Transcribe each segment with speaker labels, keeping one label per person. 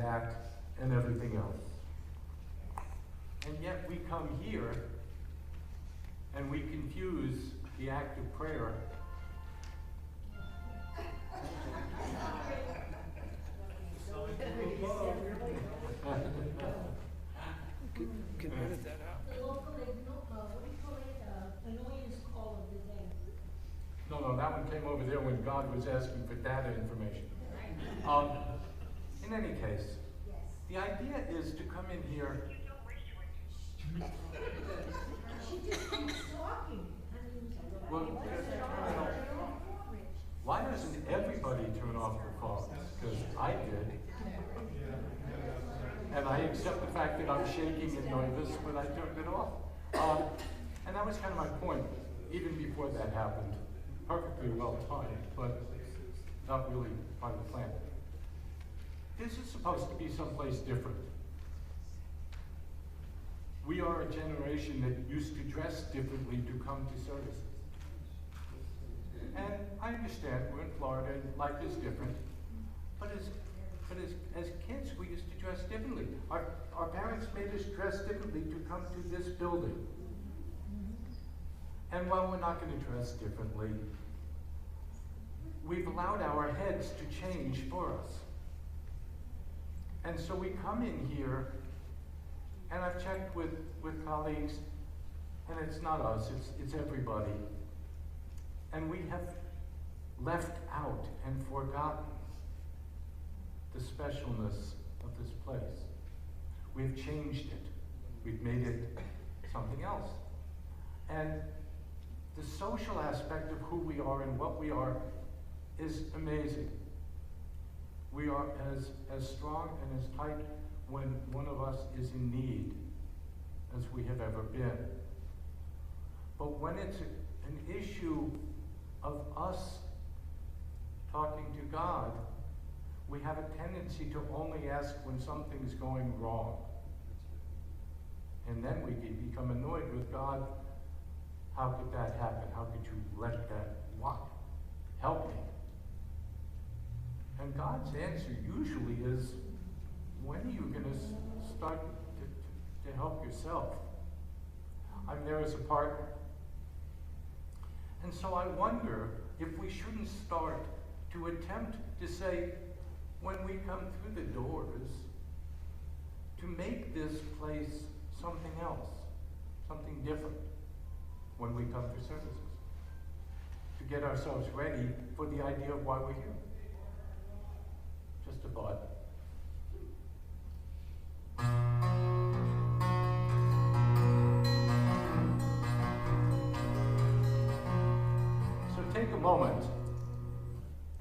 Speaker 1: that, and everything else. And yet we come here and we confuse the act of prayer
Speaker 2: Can edit that out.
Speaker 3: The local, what do you call it, annoyance call of the day.
Speaker 1: No, that one came over there when God was asking for data information. In any case,
Speaker 3: Yes.
Speaker 1: the idea is to come in here.
Speaker 3: She just keeps talking.
Speaker 1: Well, why doesn't everybody turn off their phones? Because I did. And I accept the fact that I'm shaking and nervous, but I turned it off. And that was kind of my point, even before that happened. Perfectly well timed, but not really part of the plan. This is supposed to be someplace different. We are a generation that used to dress differently to come to services. And I understand we're in Florida and life is different, but as kids we used to dress differently. Our parents made us dress differently to come to this building. And while we're not going to dress differently, we've allowed our heads to change for us. And so we come in here, and I've checked with colleagues, and it's not us, it's everybody. And we have left out and forgotten the specialness of this place. We've changed it. We've made it something else. And the social aspect of who we are and what we are is amazing. We are as strong and as tight when one of us is in need as we have ever been. But when it's an issue of us talking to God, we have a tendency to only ask when something's going wrong. And then we can become annoyed with God. How could that happen? How could you let that, what? Help me. And God's answer usually is, when are you going to start to help yourself? I'm there as a partner. And so I wonder if we shouldn't start to attempt to say, when we come through the doors, to make this place something else, something different when we come for services, to get ourselves ready for the idea of why we're here. Just a thought. So take a moment,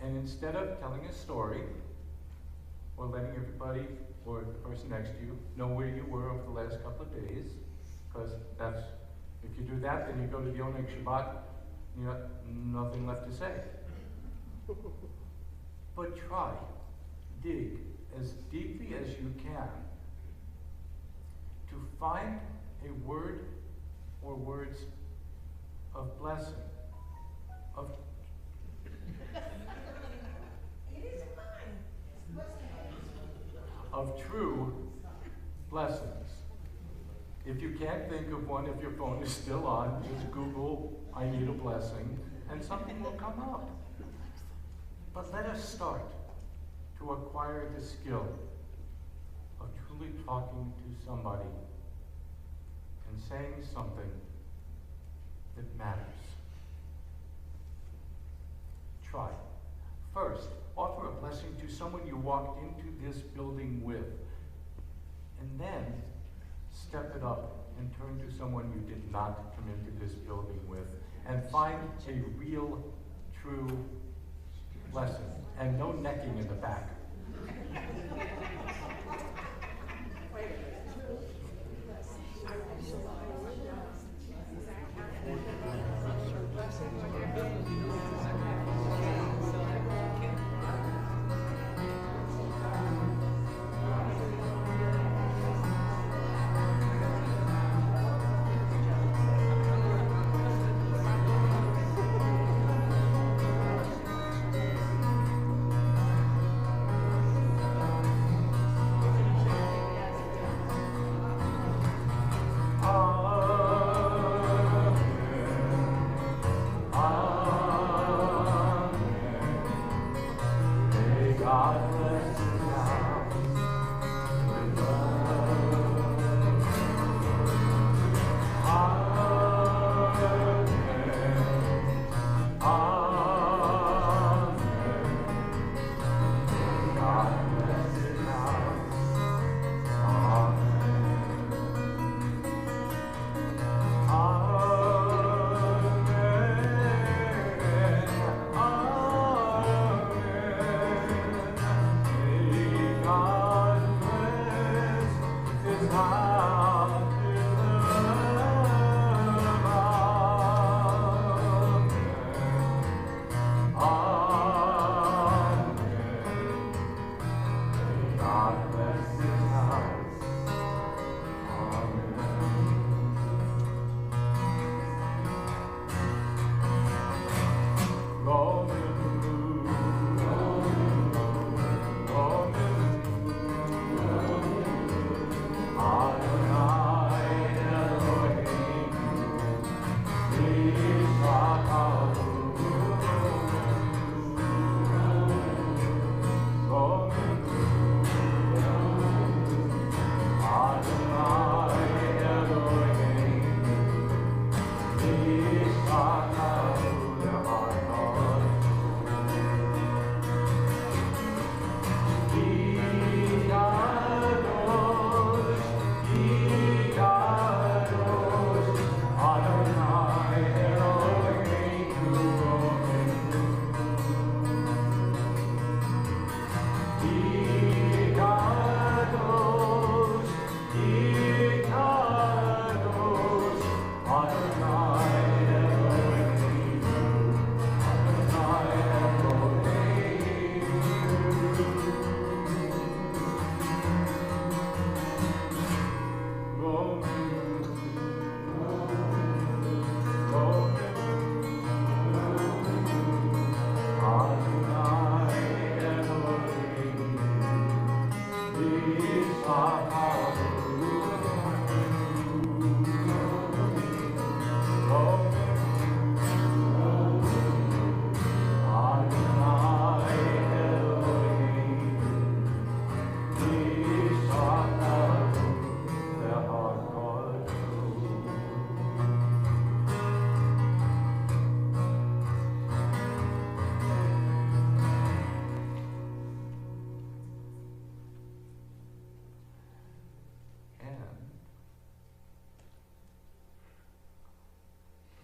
Speaker 1: and instead of telling a story, or letting everybody, or the person next to you, know where you were over the last couple of days, because that's, if you do that, then you go to the Oneg Shabbat, you got nothing left to say. But try, dig as deeply as you can to find a word or words of blessing, of of true blessings. If you can't think of one, if your phone is still on, just Google, I need a blessing, and something will come up. But let us start to acquire the skill of truly talking to somebody and saying something that matters. Try. First, offer a blessing to someone you walked into this building with, and then step it up and turn to someone you did not come into this building with, and find a real, true blessing, and no necking in the back. God bless His house with love. Amen. May God bless His house. Amen.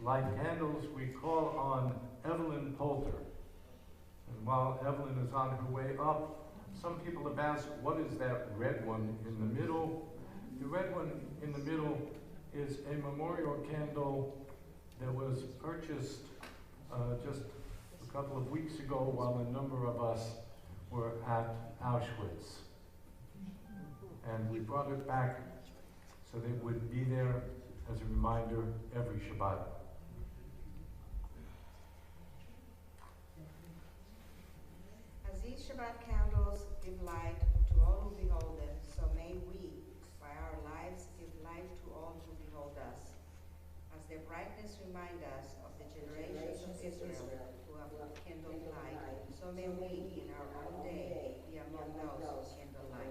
Speaker 1: Light candles, we call on Evelyn Poulter. And while Evelyn is on her way up, some people have asked, what is that red one in the middle? The red one in the middle is a memorial candle that was purchased just a couple of weeks ago while a number of us were at Auschwitz. And we brought it back so that it would be there as a reminder every Shabbat.
Speaker 4: As these Shabbat candles give light to all who behold them, so may we, by our lives, give light to all who behold us. As their brightness remind us of the generations of Israel who have kindled light, so may we, in our own day, be among those who kindle light.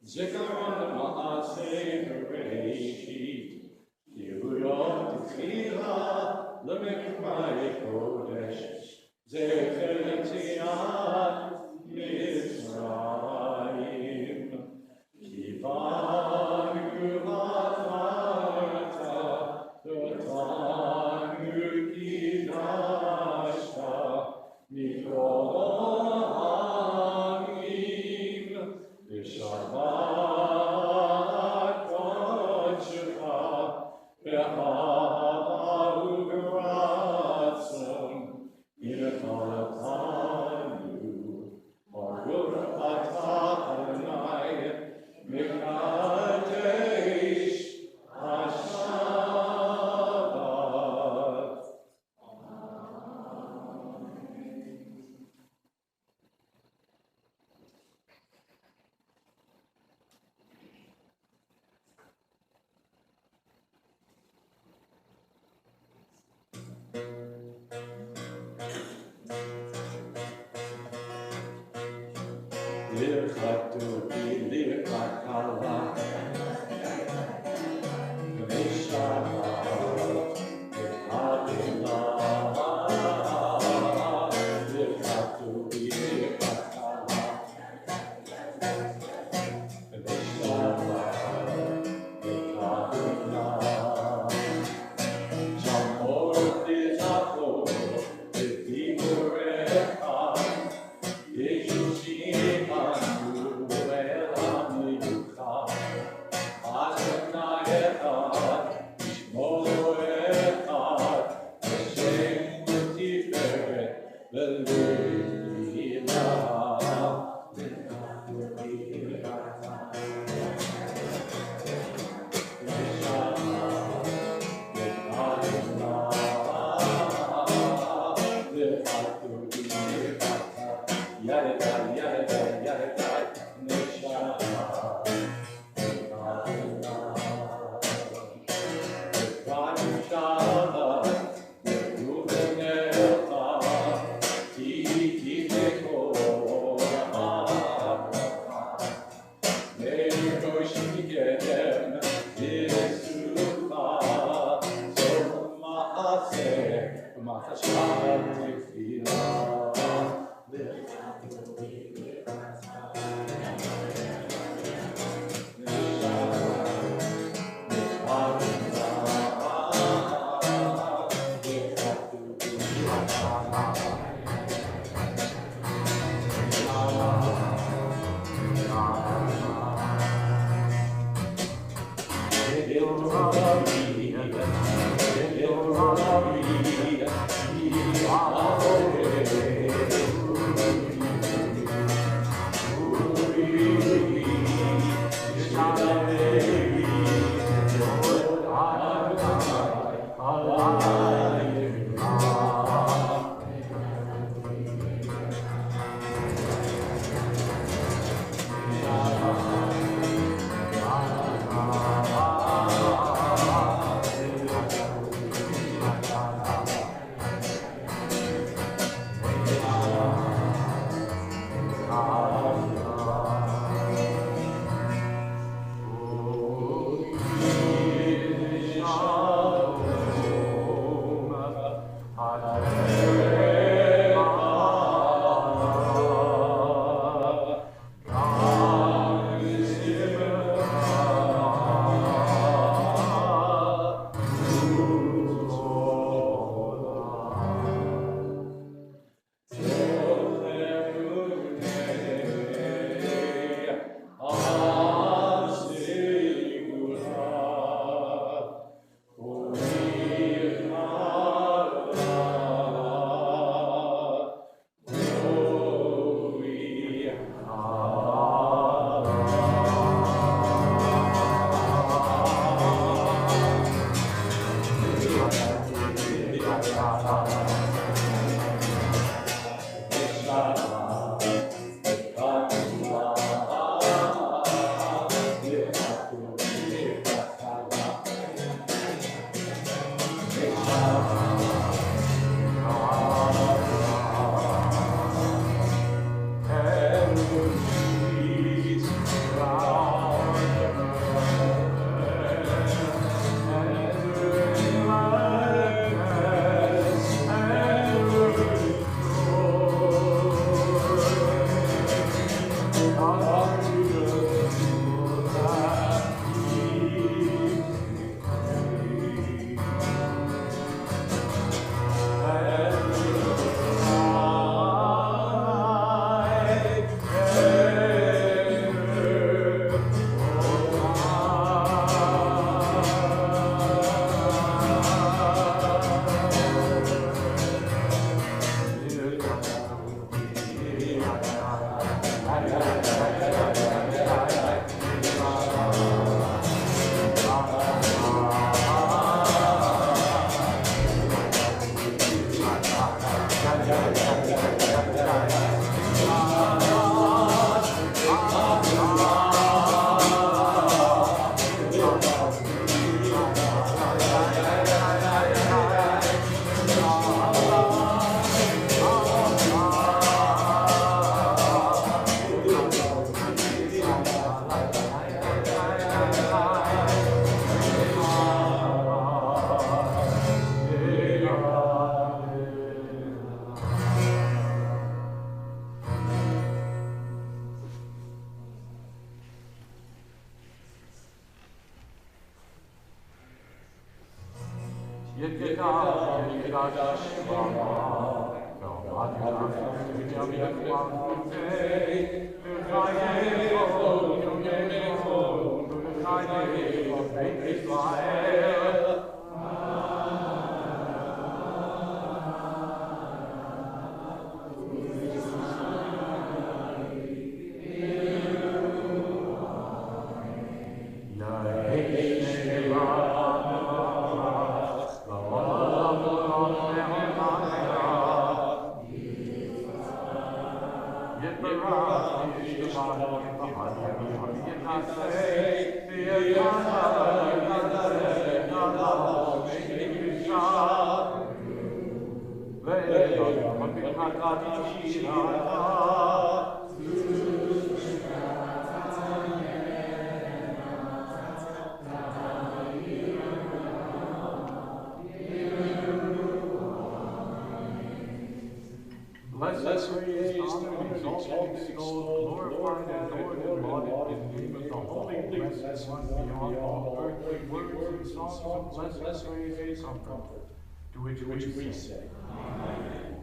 Speaker 5: Zikaron ma'aseh bereishit, Yehudot tefillah lemikvah kodesh, Zecher yetziat Mitzrayim.
Speaker 1: Yeah. Blessed, praised, honored, exalted, extolled, glorified, adored, and lauded in the name of the Holy, blessed One beyond all earthly words and songs of blessed praise and comfort, to which we say, Amen.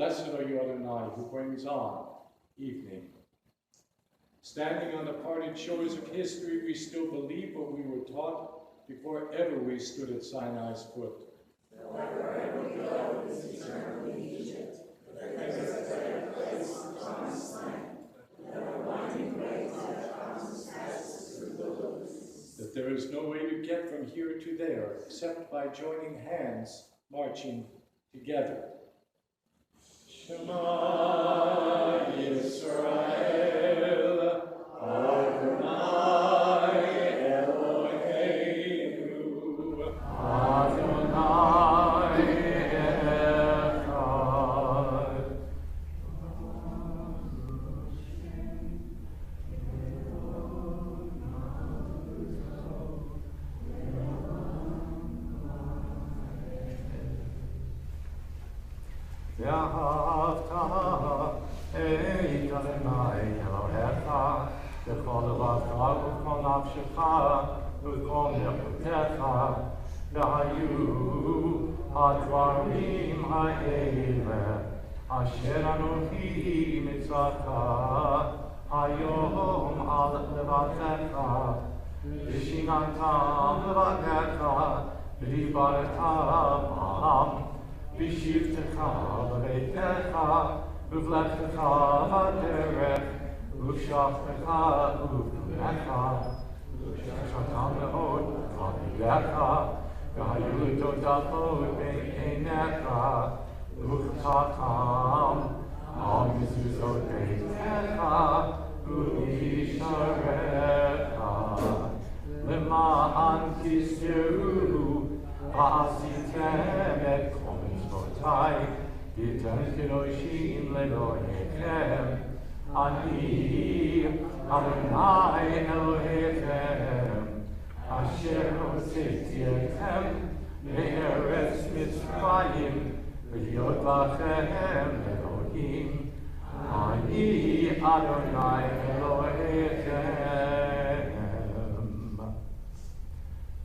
Speaker 5: Blessed are you, Adonai, who brings on evening. Standing on the parted shores of history, we still believe what we were taught before ever we stood at Sinai's foot. That there is no way to get from here to there except by joining hands, marching together. Shema Yisrael, Adonai Eloheinu,
Speaker 1: Adonai Echad. ואהבת את אדוני אלוהיך בכל לבבך ובכל נפשך ובכל יכולתך, והיו הדברים האלה אשר אנוכי מצווך היום על לבבך, ושיננתם לבבך, ודיברת בם, בשבתך בביתך, ובלכתך בדרך, ובשכבך ובפניך, ושכבתם מאוד בעמידך, והיו לתודתו בין עיניך, וכתבתם על מזוזות ביתך ובשעריך, למען תזכרו ועשיתם את כל מצוותיי, והייתם קדושים לאלוהיכם, אני אדוני אלוהיכם, אשר הוצאתי אתכם מארץ מצרים, להיות לכם אלוהים, אני אדוני אלוהיכם.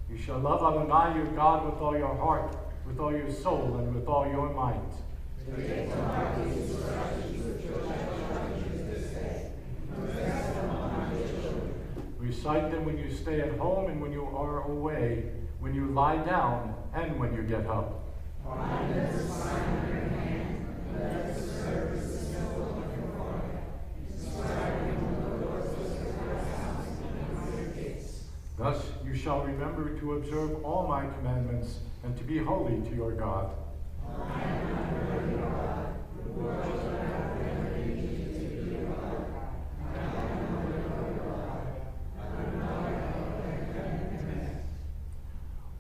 Speaker 1: You shall love Adonai your God with all your heart, with all your soul, and with all your might. Recite them when you stay at home and when you are away, when you lie down and when you get up. Thus you shall remember to observe all my commandments and to be holy to your God.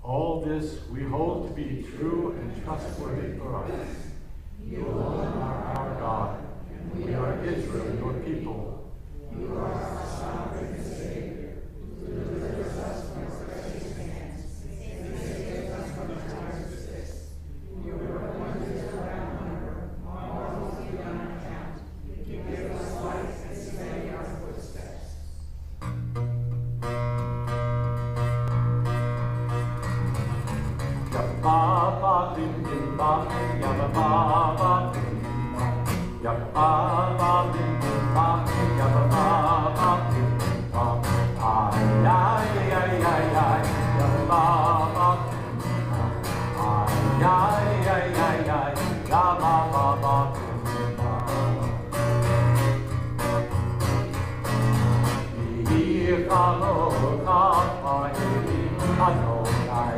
Speaker 1: All this we hold to be true and trustworthy for us. You alone are our God, and we are Israel, your people. You are our sovereign Savior, who delivers us from our enemy's hands, and saves us from times as this. Your wonders are without number, marvels beyond count. You give us light and steady our footsteps. Baba bim bim bam, yabba baba bim bim bam, yabba baba bim bim bam, yabba baba bim bim bam, ay ay ay ay ay, yabba baba bim bim bam, ay ay ay ay ay, yabba baba bim bim bam. Yichaloka ha'elim Adonai.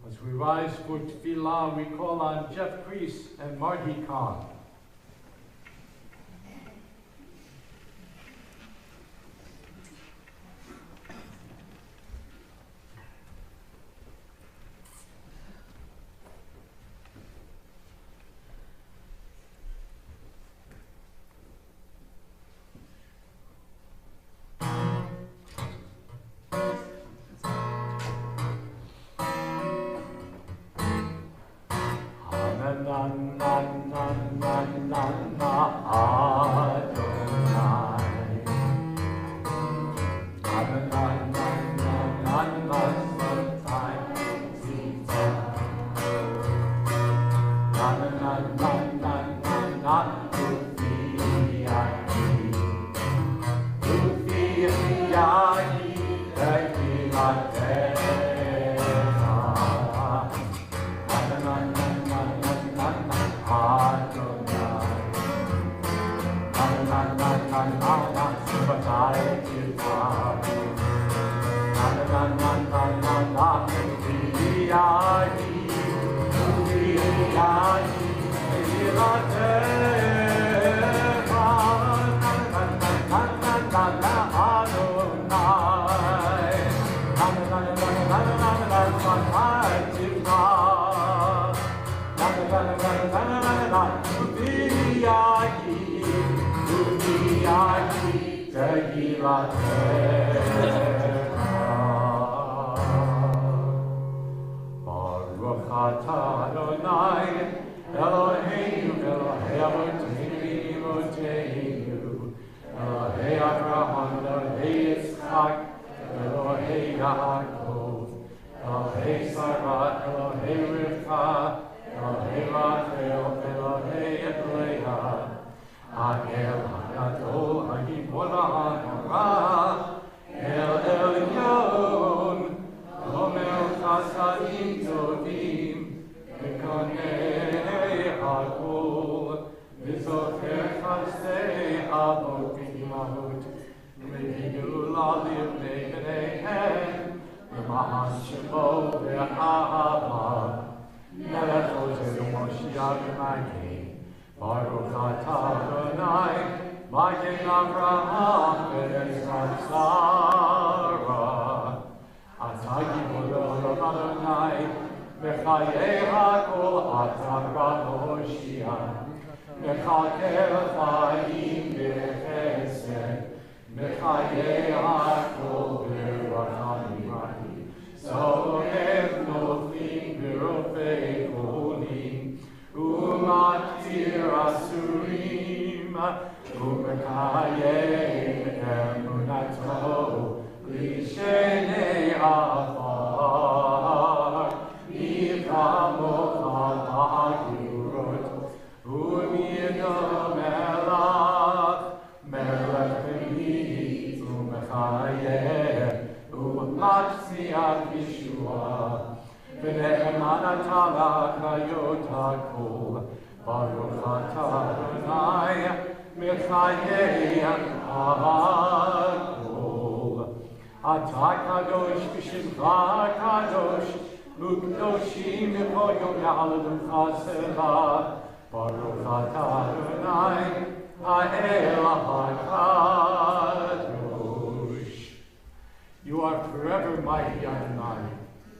Speaker 1: As we rise for Tefillah, we call on Jeff Kreese and Marty Kahn. You are forever mighty, Adonai.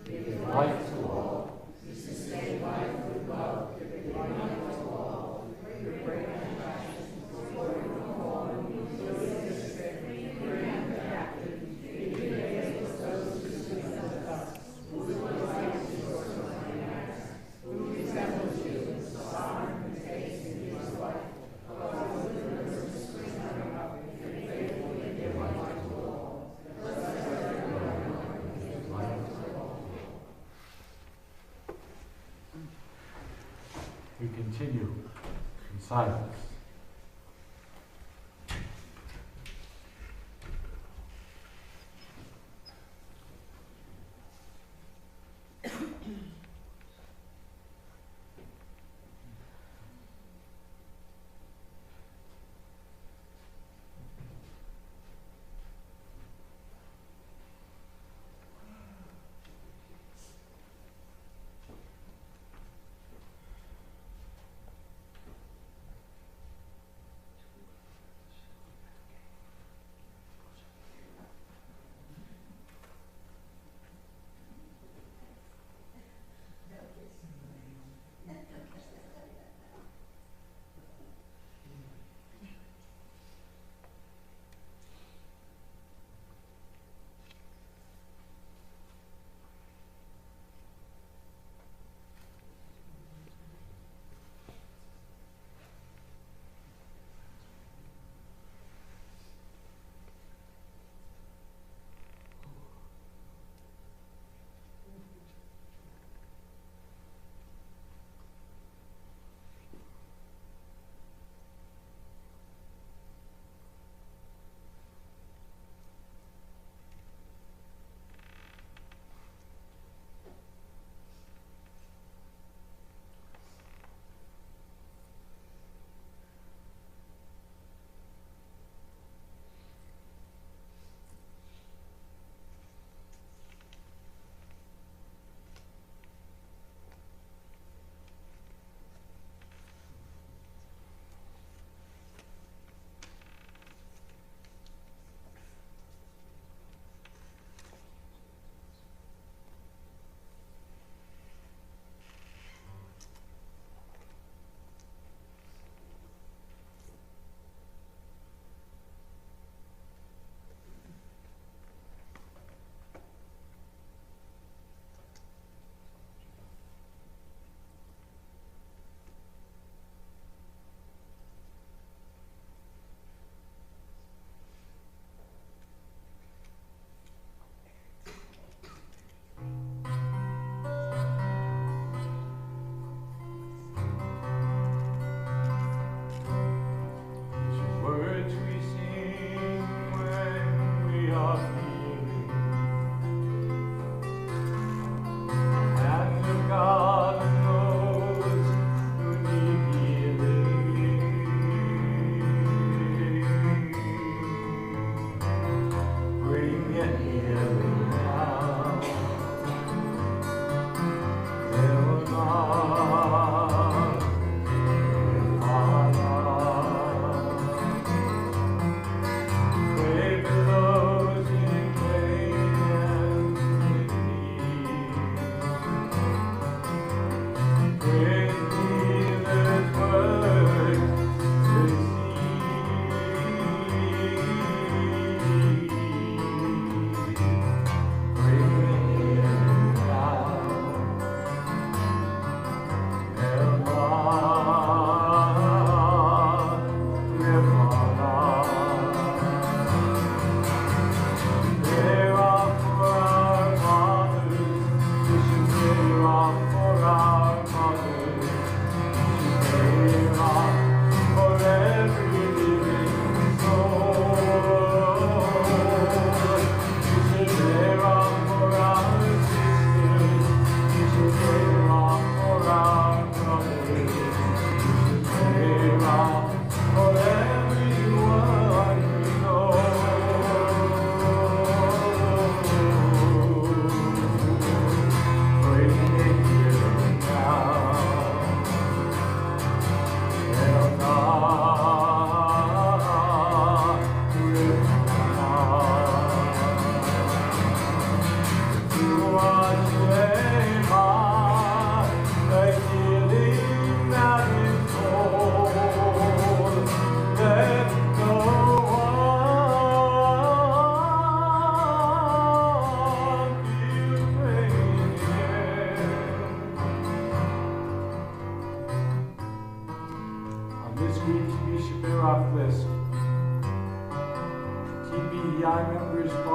Speaker 1: Give life to all. You sustain life with love, giving life to all. Your great compassion before you fall. continue in silence.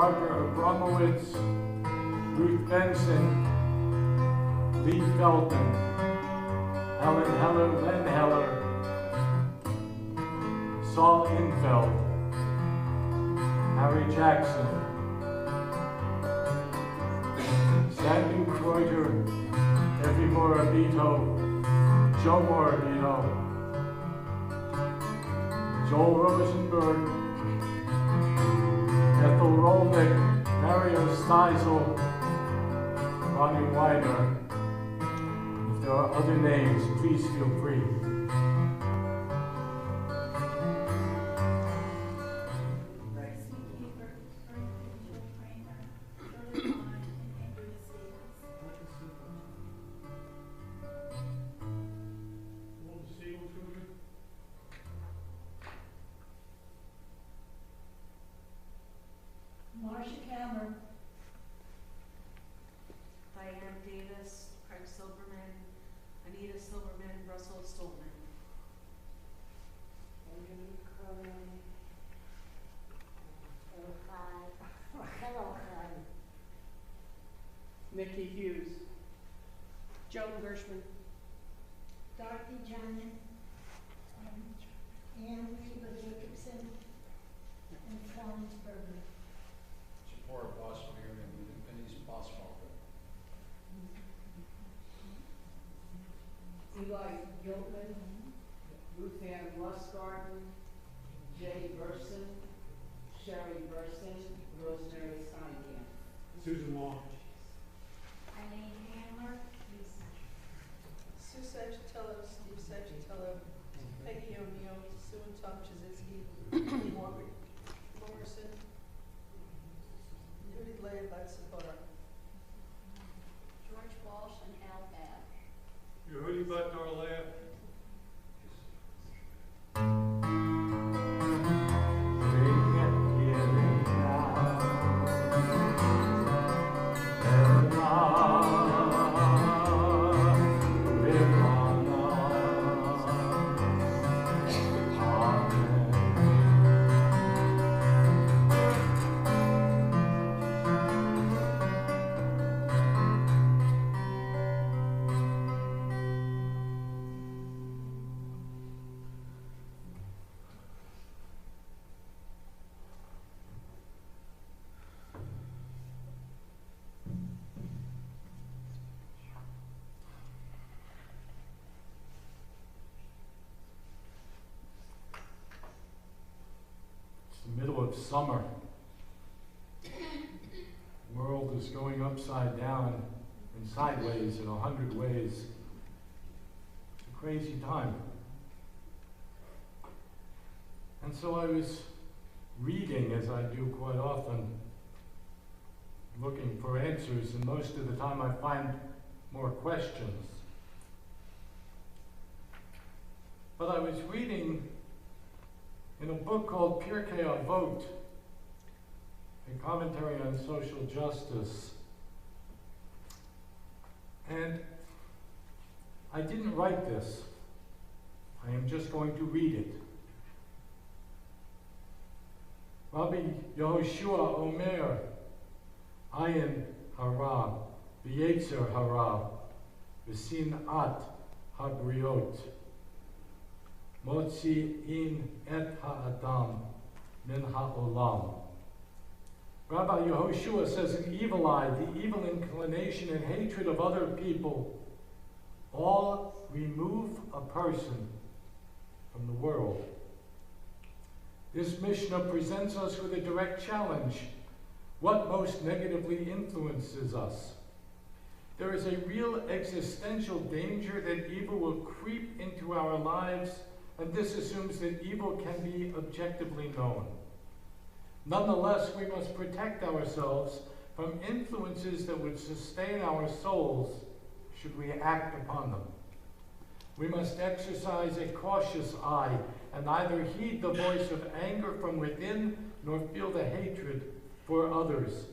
Speaker 1: Barbara Abramowitz, Ruth Benson, Lee Feldman, Helen Heller, Len Heller, Saul Infeld, Harry Jackson, Sandy Kreuter, Effie Morabito, Joe Morabito, Joel Rosenberg, Ethel Rolnick, Mario Steisel, Ronnie Weiner. If there are other names, please feel free.
Speaker 3: Marcia Cameron,
Speaker 6: Diane Davis, Craig Silverman, Anita Silverman, Russell Stolman.
Speaker 3: Benjamin Curran, hello,
Speaker 2: Nikki Hughes. Joan Gershman.
Speaker 3: Dorothy Janin, Anne Reba Jacobson, and Florence Berger.
Speaker 7: Support Bosmere and Denise Boswell.
Speaker 8: Eli Gilman, Ruth Ann Lustgarten, Jay Burson, Sherry Burson, Rosemary Steinkamp.
Speaker 7: Susan Long.
Speaker 3: Eileen Handler,
Speaker 9: Sue Sagitello, Steve Sagitello, Peggy O'Neill, Sue and Tom Chizitsky, Margaret Morrison, Judy Leigh, Batsapora.
Speaker 3: George Walsh, and Al Babb.
Speaker 7: You heard about our lab?
Speaker 1: It's the middle of summer. The world is going upside down and sideways in 100 ways. It's a crazy time. And so I was reading, as I do quite often, looking for answers, and most of the time I find more questions. But I was reading in a book called Pirkei Avot, a commentary on social justice. And I didn't write this. I am just going to read it. Rabbi Yehoshua Omer, Ayin hara, v'yetzer hara, v'sinat habriot, motzi'in et ha'adam min ha'olam. Rabbi Yehoshua says an evil eye, the evil inclination and hatred of other people, all remove a person from the world. This Mishnah presents us with a direct challenge. What most negatively influences us? There is a real existential danger that evil will creep into our lives, and this assumes that evil can be objectively known. Nonetheless, we must protect ourselves from influences that would sustain our souls should we act upon them. We must exercise a cautious eye and neither heed the voice of anger from within nor feel the hatred for others.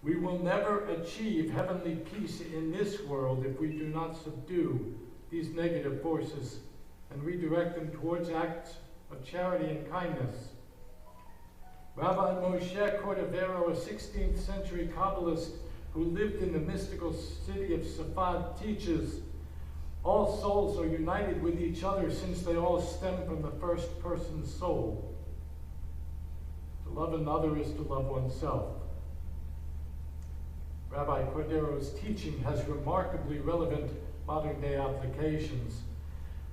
Speaker 1: We will never achieve heavenly peace in this world if we do not subdue these negative forces and redirect them towards acts of charity and kindness. Rabbi Moshe Cordovero, a 16th century Kabbalist who lived in the mystical city of Safad, teaches, All souls are united with each other since they all stem from the first person's soul. To love another is to love oneself. Rabbi Cordero's teaching has remarkably relevant modern-day applications.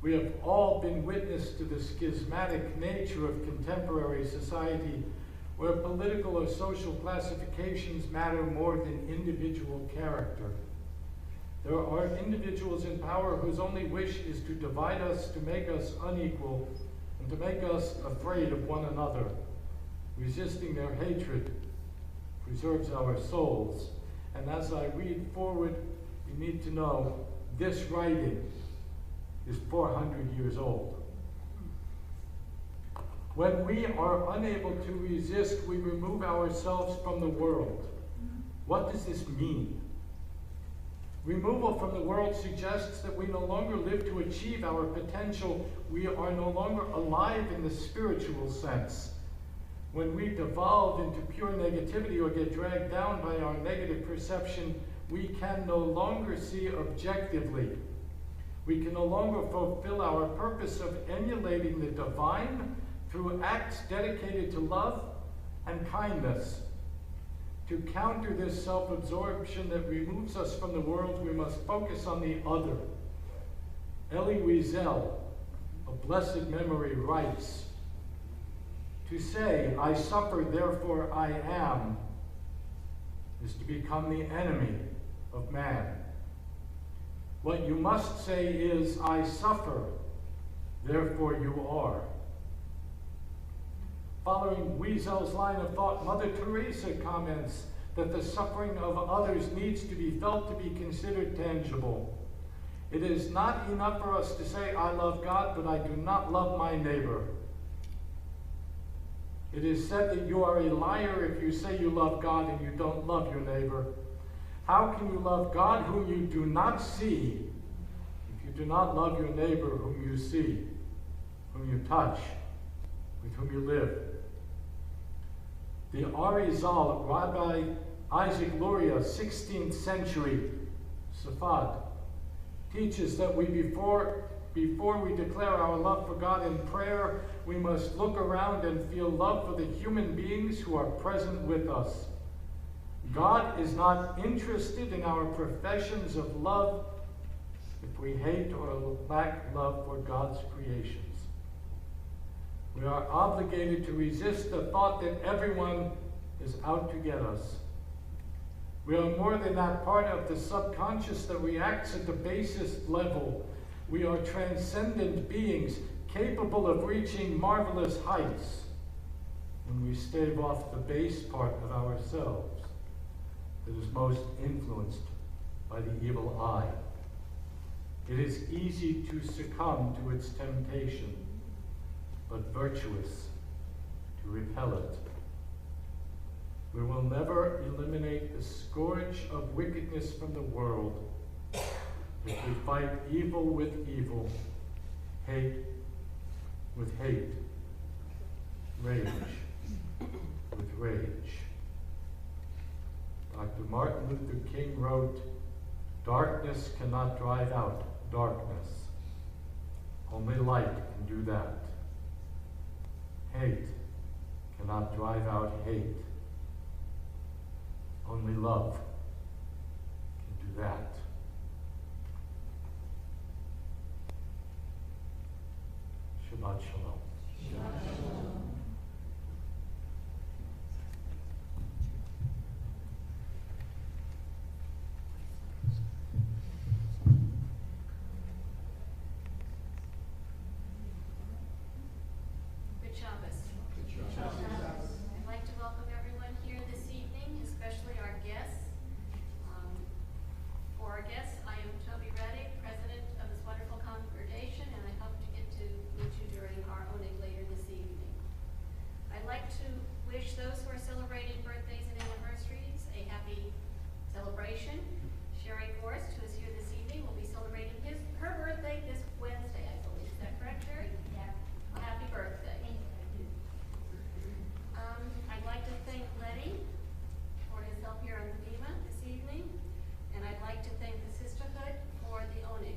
Speaker 1: We have all been witness to the schismatic nature of contemporary society, where political or social classifications matter more than individual character. There are individuals in power whose only wish is to divide us, to make us unequal, and to make us afraid of one another. Resisting their hatred preserves our souls. And as I read forward, you need to know this writing is 400 years old. When we are unable to resist, we remove ourselves from the world. What does this mean? Removal from the world suggests that we no longer live to achieve our potential. We are no longer alive in the spiritual sense. When we devolve into pure negativity or get dragged down by our negative perception, we can no longer see objectively. We can no longer fulfill our purpose of emulating the divine through acts dedicated to love and kindness. To counter this self-absorption that removes us from the world, we must focus on the other. Elie Wiesel, of blessed memory, writes, "To say, I suffer, therefore I am, is to become the enemy of man. What you must say is, I suffer, therefore you are." Following Wiesel's line of thought, Mother Teresa comments that the suffering of others needs to be felt to be considered tangible. It is not enough for us to say, I love God, but I do not love my neighbor. It is said that you are a liar if you say you love God and you don't love your neighbor. How can you love God whom you do not see if you do not love your neighbor whom you see, whom you touch, with whom you live? The Arizal, Rabbi Isaac Luria, 16th century Safad, teaches that before we declare our love for God in prayer, we must look around and feel love for the human beings who are present with us. God is not interested in our professions of love if we hate or lack love for God's creations. We are obligated to resist the thought that everyone is out to get us. We are more than that part of the subconscious that reacts at the basest level. We are transcendent beings capable of reaching marvelous heights when we stave off the base part of ourselves that is most influenced by the evil eye. It is easy to succumb to its temptation, but virtuous to repel it. We will never eliminate the scourge of wickedness from the world if we fight evil with evil, hate with hate, rage with rage. Dr. Martin Luther King wrote, "Darkness cannot drive out darkness. Only light can do that. Hate cannot drive out hate. Only love can do that." Shabbat Shalom.
Speaker 3: Shabbat Shalom.
Speaker 10: Good Shabbos. I'd like to welcome everyone here this evening, especially our guests. For our guests, I am Toby Reddick, president of this wonderful congregation, and I hope to get to meet you during our onig later this evening. I'd like to wish those who are celebrating birthdays and anniversaries a happy celebration. Sherry Forrest, who is here this evening, will be celebrating her birthday this Wednesday, I believe. Is that correct, Sherry? Yeah. Well, happy birthday. I'd like to thank Letty for his help here on the FEMA this evening, and I'd like to thank the Sisterhood for the onig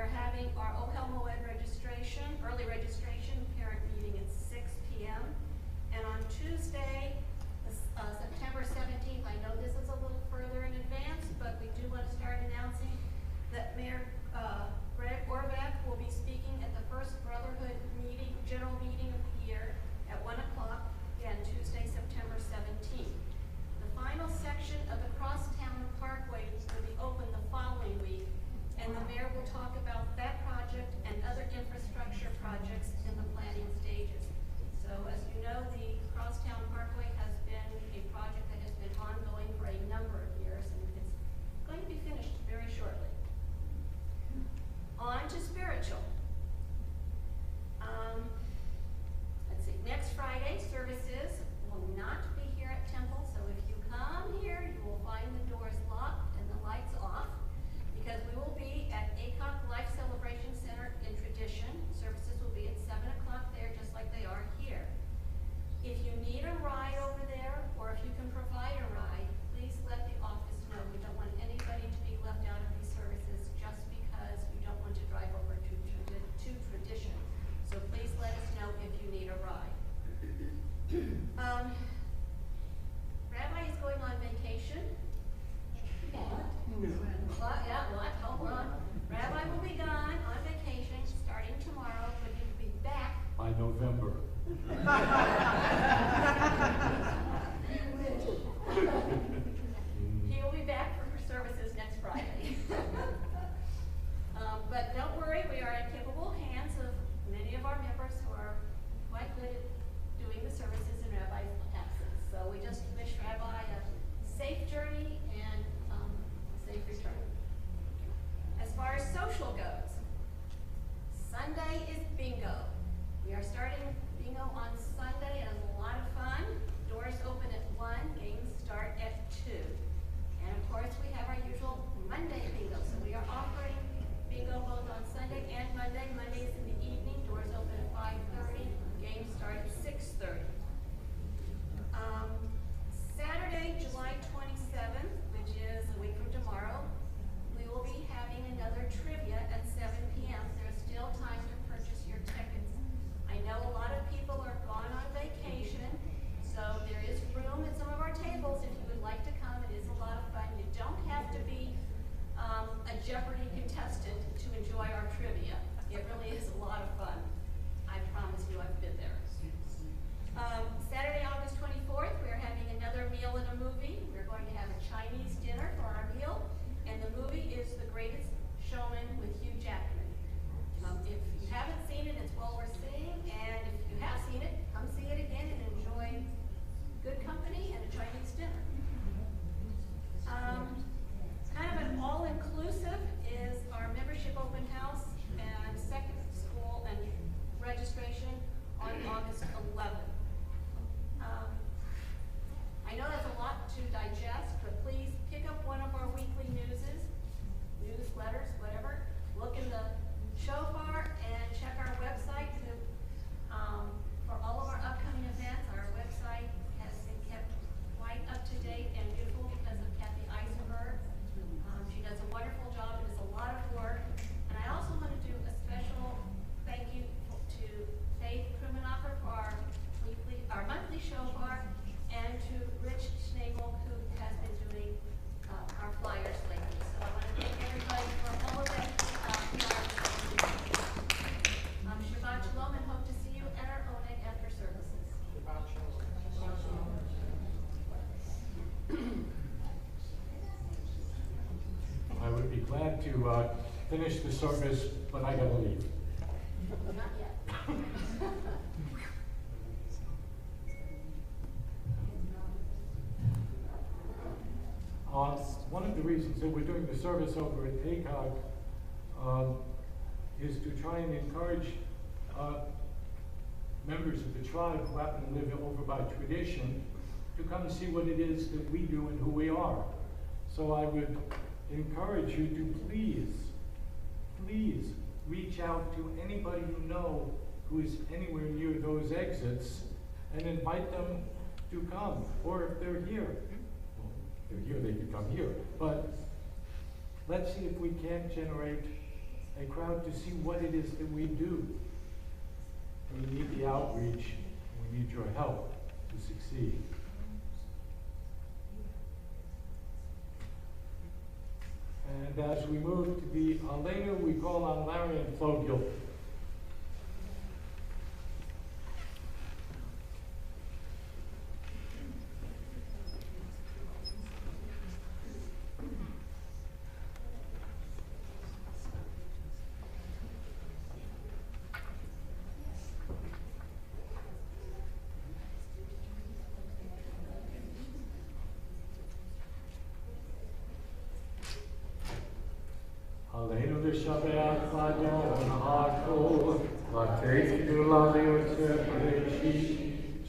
Speaker 10: are having our OHEL Moed registration, early registration, parent meeting at 6 p.m. And on Tuesday, September 17th, I know this is a little further in advance, but we do want to start announcing that Mayor Greg Orvac will be speaking at the First Brotherhood meeting, general meeting of the year at 1 o'clock, again, Tuesday, September 17th. The final section of the Crosstown Parkway will be open the following week, and the mayor will talk about that project and other infrastructure projects in the planning stages. So as you know, the Crosstown Parkway has been a project that has been ongoing for a number of years, and it's going to be finished very shortly. On to spiritual. Let's see, next Friday, services will not be here at Temple, so if you come here, you will find the doors locked and the lights off, because we will be at ACOG Life Celebration Center in Tradition. Services will be at 7 o'clock there, just like they are here. If you need a ride over there, or if you can provide a ride, please let the office know. We don't want anybody to be left out of these services just because you don't want to drive over to Tradition. So please let us know if you need a ride. Rabbi is going on vacation. What? Yeah, what? Hold on. Rabbi will be gone on vacation starting tomorrow, but he will be back.
Speaker 1: By November.
Speaker 10: He will be back for services next Friday. But don't worry, we are in capable hands of many of our members who are quite good at doing the services in Rabbi's absence. So we just wish Rabbi a safe journey and a safe return. As far as social goes, Sunday is bingo. We are starting bingo on Sunday, and it's a lot of fun. Doors open at 1, games start at 2. And of course, we have our usual Monday bingo. So we are offering bingo both on Sunday and Monday. Mondays in the evening, doors open at 5:30, games start at 6:30. Saturday, July 27th, which is a week from tomorrow, we will be having another trivia at 7 p.m. There's still time to purchase your tickets. I know a lot of people are gone on vacation, so there is room at some of our tables if you would like to come. It is a lot of fun. You don't have to be a Jeopardy contestant to enjoy our trivia. It really is a lot of fun. I promise you, I've been there. Saturday, August 24th, we are having another meal and a movie. We're going to have a Chinese dinner for our meal, and the movie is The Greatest Showman with Hugh Jackman. If you haven't seen it, it's well worth seeing, and if you have seen it, come see it again and enjoy good company and a Chinese dinner. Kind of an all-inclusive is our membership open house and second school and registration on August 11th. I know that's a lot to digest, but please pick up one of our weekly newsletters, whatever. Look in the shofar and check our website for all of our upcoming events. Our website has been kept quite up to date and beautiful because of Kathy Eisenberg. She does a wonderful job. It is a lot of work. And I also want to do a special thank you to Faith Krummenacher for our monthly shofar, and to Rich Schnabel, who has been doing our flyers lately. So I want to thank everybody for all of that. Shabbat Shalom, and hope to see you at our Oneg after services.
Speaker 9: Shabbat Shalom.
Speaker 1: I would be glad to finish the service, but I gotta leave.
Speaker 10: Not yet.
Speaker 1: One of the reasons that we're doing the service over at ACOG is to try and encourage members of the tribe who happen to live over by Tradition to come and see what it is that we do and who we are. So I would encourage you to please reach out to anybody you know who is anywhere near those exits and invite them to come. Or if they're here, well, if they're here, they can come here. But let's see if we can't generate a crowd to see what it is that we do. We need the outreach, and we need your help to succeed. And as we move to the Alenu, we call on Larry and Flogil. Aleinu l'shabeach l'adon ha'kol, l'teitidu l'aliut b'reishit,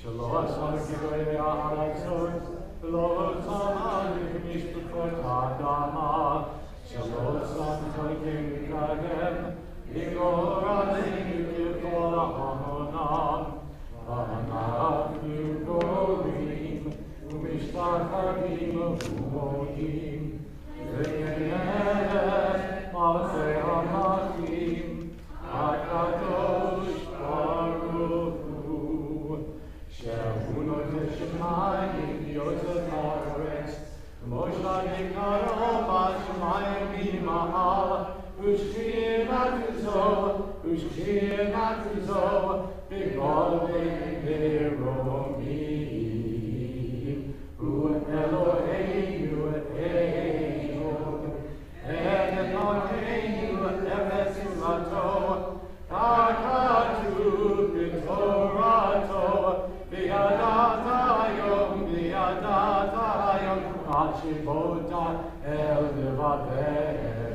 Speaker 1: shelo asan k'goyei ha'aratzot, v'lo tzan k'mishpachot ha'adama, shelo tzan k'olkein k'adem, v'gor aleinu k'kol ha'amonam, v'anachnu gorim, u'mishtachavim u'modim, Malchei HaMalchim, HaKadosh Baruch Hu, Shehu Noteh Shemayim Yosef Haaretz, Moshe Yikaro B'Shemayim B'Mahal, Ushkir Matuzo, B'Golvei Meromim, Hu Eloheinu Eloheinu, and Eloheinu Evetulato, Kakatu B'Torato, B'Yadatayom, Achivota El Levavecha,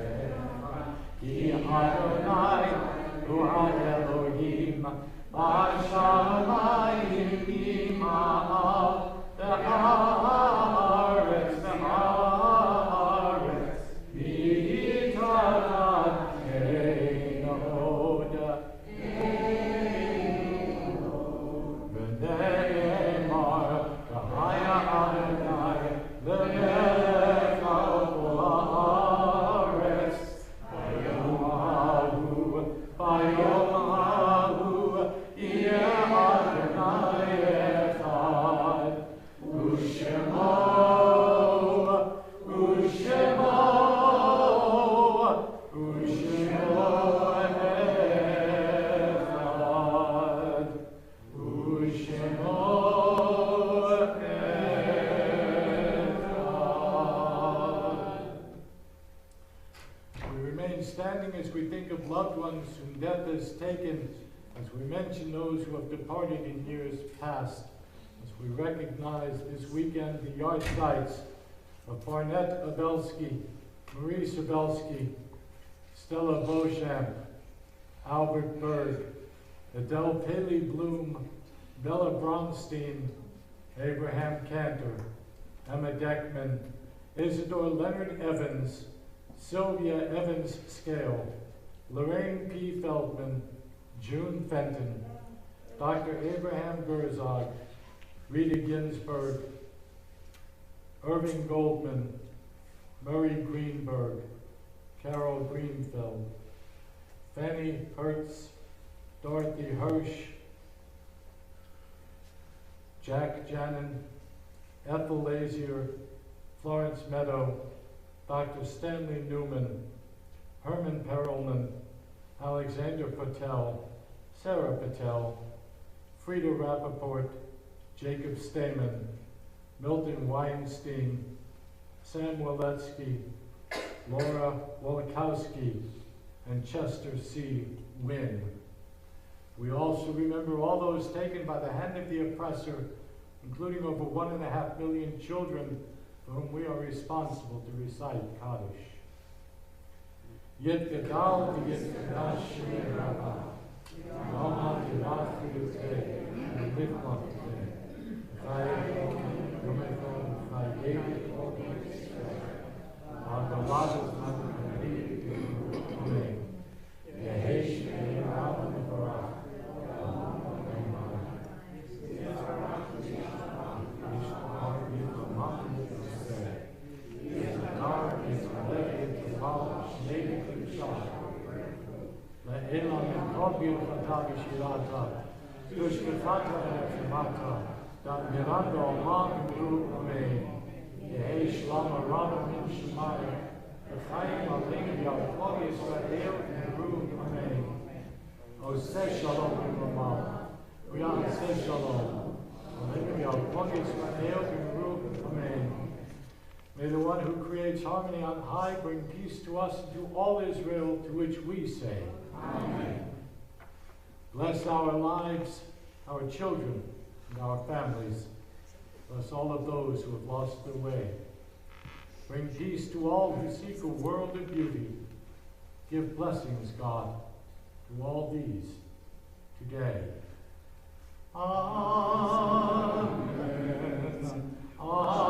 Speaker 1: Ki Adonai Hu HaElohim, B'Shamayim B'Ma'al, B'Haaretz, mention those who have departed in years past, as we recognize this weekend the yard sites of Barnett Abelsky, Marie Sabelsky, Stella Beauchamp, Albert Berg, Adele Paley Bloom, Bella Bronstein, Abraham Cantor, Emma Deckman, Isidore Leonard Evans, Sylvia Evans Scale, Lorraine P. Feldman, June Fenton, Dr. Abraham Gerzog, Rita Ginsburg, Irving Goldman, Murray Greenberg, Carol Greenfield, Fanny Hertz, Dorothy Hirsch, Jack Janin, Ethel Lazier, Florence Meadow, Dr. Stanley Newman, Herman Perelman, Alexander Patel, Sarah Patel, Frida Rappaport, Jacob Stamen, Milton Weinstein, Sam Waletsky, Laura Wolkowski, and Chester C. Wynn. We also remember all those taken by the hand of the oppressor, including over 1.5 million children for whom we are responsible to recite Kaddish. Yet Gadal v'Yitkadosh Shemei Rabbah, Yom HaTorah V'Yutei, V'Lifmah V'Tei, V'Chayei Yomechon V'Chayei V'Chayei V'Chayei V'Chayei Yehi Shemei Rabbah V'Barach, Elam in Kobir Chata V'Shirata, Dushkefata V'Nefshemata, Dat Miranda Olam Imru Amen, Yehi Shlama Rama Min Shemaya, L'chaim Alim Yavkol Yisrael Imru Amen, Oseh Shalom Imramah, Uyaseh Shalom, Alim Yavkol Yisrael Imru Amen. May the one who creates harmony on high bring peace to us and to all Israel, to which we say, Amen. Bless our lives, our children, and our families. Bless all of those who have lost their way. Bring peace to all who seek a world of beauty. Give blessings, God, to all these today. Amen. Amen.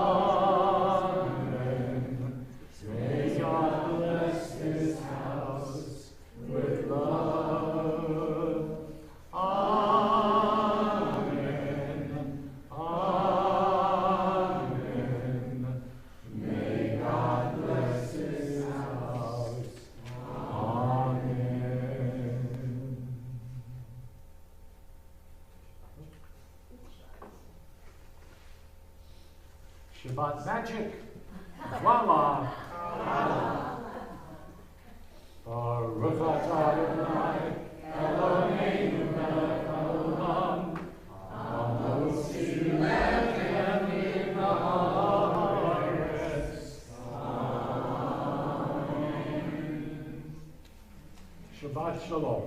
Speaker 1: May God bless this house with love. Amen. Amen. May God bless this house. Amen. Shabbat magic. Voila. Baruch atah Adonai, Eloheinu melech haolam, hamosi lechem min haaretz. Amen. Shabbat shalom.